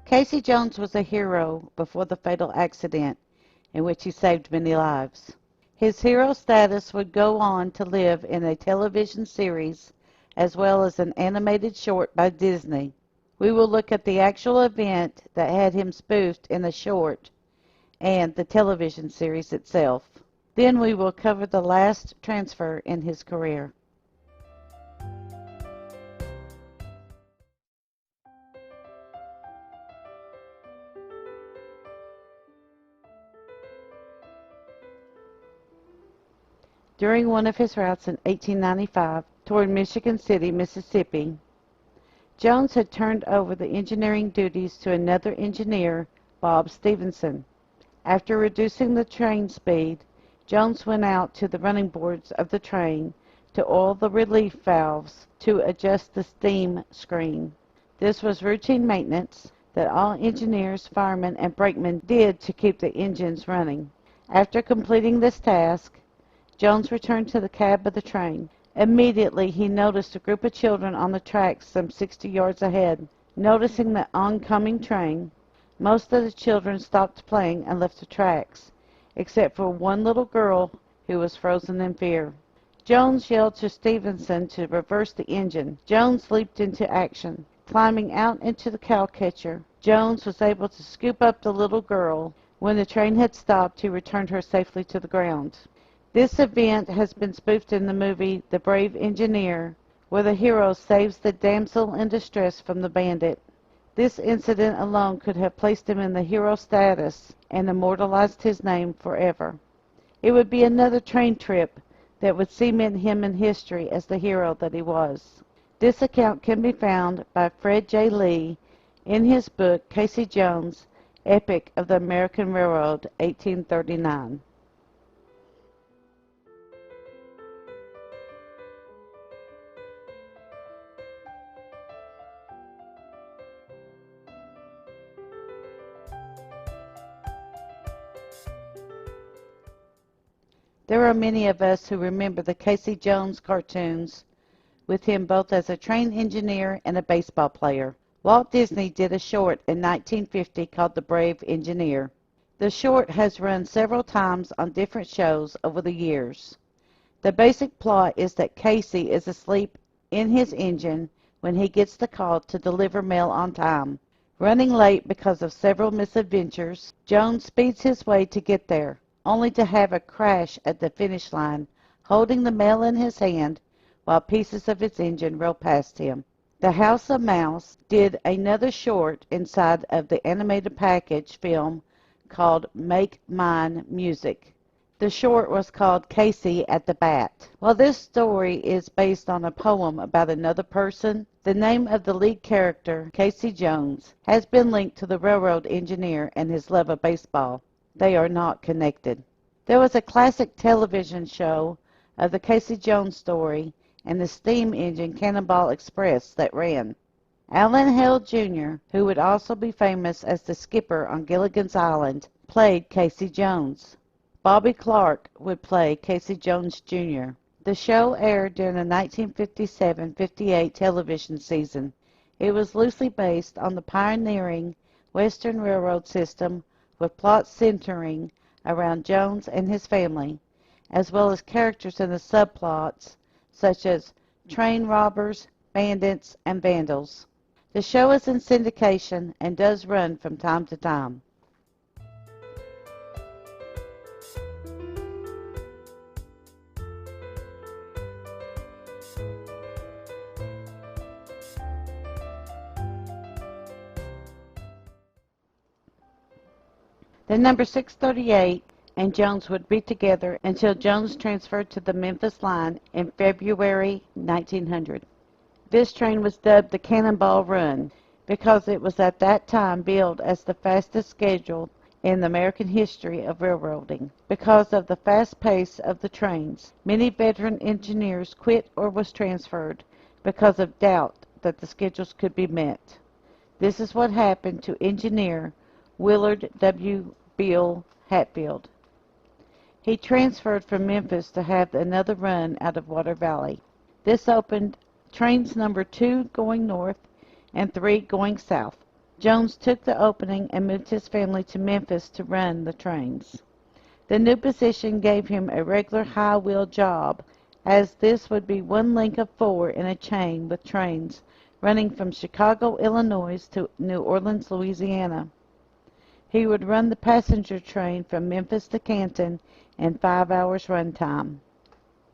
Casey Jones was a hero before the fatal accident in which he saved many lives. His hero status would go on to live in a television series as well as an animated short by Disney. We will look at the actual event that had him spoofed in the short and the television series itself. Then we will cover the last transfer in his career. During one of his routes in 1895 toward Michigan City, Mississippi, Jones had turned over the engineering duties to another engineer, Bob Stevenson. After reducing the train speed, Jones went out to the running boards of the train to oil the relief valves to adjust the steam screen. This was routine maintenance that all engineers, firemen, and brakemen did to keep the engines running. After completing this task, Jones returned to the cab of the train. Immediately, he noticed a group of children on the tracks some 60 yards ahead. Noticing the oncoming train, most of the children stopped playing and left the tracks, except for one little girl who was frozen in fear. Jones yelled to Stevenson to reverse the engine. Jones leaped into action. Climbing out into the cowcatcher, Jones was able to scoop up the little girl. When the train had stopped, he returned her safely to the ground. This event has been spoofed in the movie The Brave Engineer, where the hero saves the damsel in distress from the bandit. This incident alone could have placed him in the hero status and immortalized his name forever. It would be another train trip that would cement him in history as the hero that he was. This account can be found by Fred J. Lee in his book Casey Jones, Epic of the American Railroad, 1839. There are many of us who remember the Casey Jones cartoons, with him both as a train engineer and a baseball player. Walt Disney did a short in 1950 called The Brave Engineer. The short has run several times on different shows over the years. The basic plot is that Casey is asleep in his engine when he gets the call to deliver mail on time. Running late because of several misadventures, Jones speeds his way to get there, only to have a crash at the finish line, holding the mail in his hand while pieces of its engine roll past him. The House of Mouse did another short inside of the animated package film called Make Mine Music. The short was called Casey at the Bat. While this story is based on a poem about another person, the name of the lead character, Casey Jones, has been linked to the railroad engineer and his love of baseball. They are not connected. There was a classic television show of the Casey Jones story and the steam engine Cannonball Express that ran. Alan Hale Jr., who would also be famous as the skipper on Gilligan's Island, played Casey Jones. Bobby Clark would play Casey Jones Jr. The show aired during the 1957-58 television season. It was loosely based on the pioneering Western Railroad system, with plots centering around Jones and his family, as well as characters in the subplots such as train robbers, bandits, and vandals. The show is in syndication and does run from time to time. The number 638 and Jones would be together until Jones transferred to the Memphis line in February 1900. This train was dubbed the Cannonball Run because it was at that time billed as the fastest schedule in the American history of railroading. Because of the fast pace of the trains, many veteran engineers quit or was transferred because of doubt that the schedules could be met. This is what happened to engineer Willard W. Bill Hatfield. He transferred from Memphis to have another run out of Water Valley. This opened trains number 2 going north and 3 going south. Jones took the opening and moved his family to Memphis to run the trains. The new position gave him a regular high-wheel job, as this would be one link of four in a chain with trains running from Chicago, Illinois to New Orleans, Louisiana. He would run the passenger train from Memphis to Canton in 5 hours run time.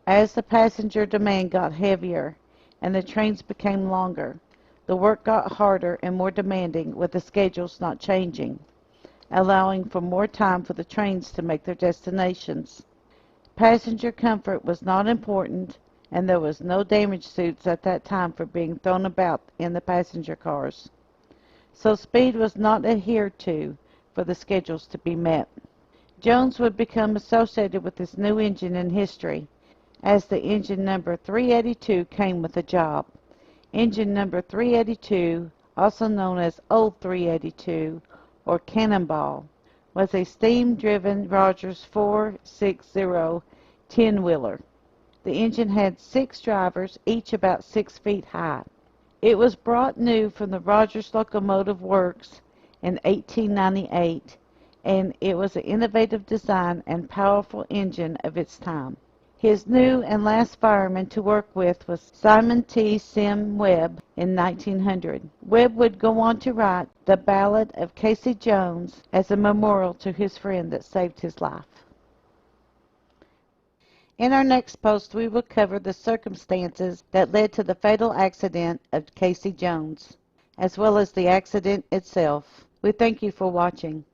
As the passenger demand got heavier and the trains became longer, the work got harder and more demanding, with the schedules not changing, allowing for more time for the trains to make their destinations. Passenger comfort was not important, and there was no damage suits at that time for being thrown about in the passenger cars. So speed was not adhered to for the schedules to be met. Jones would become associated with this new engine in history, as the engine number 382 came with the job. Engine number 382, also known as Old 382 or Cannonball, was a steam-driven Rogers 460 10-wheeler. The engine had 6 drivers, each about 6 feet high. It was brought new from the Rogers Locomotive Works in 1898, and it was an innovative design and powerful engine of its time. His new and last fireman to work with was Simon T. Sim Webb in 1900. Webb would go on to write the Ballad of Casey Jones as a memorial to his friend that saved his life. In our next post, we will cover the circumstances that led to the fatal accident of Casey Jones, as well as the accident itself. We thank you for watching.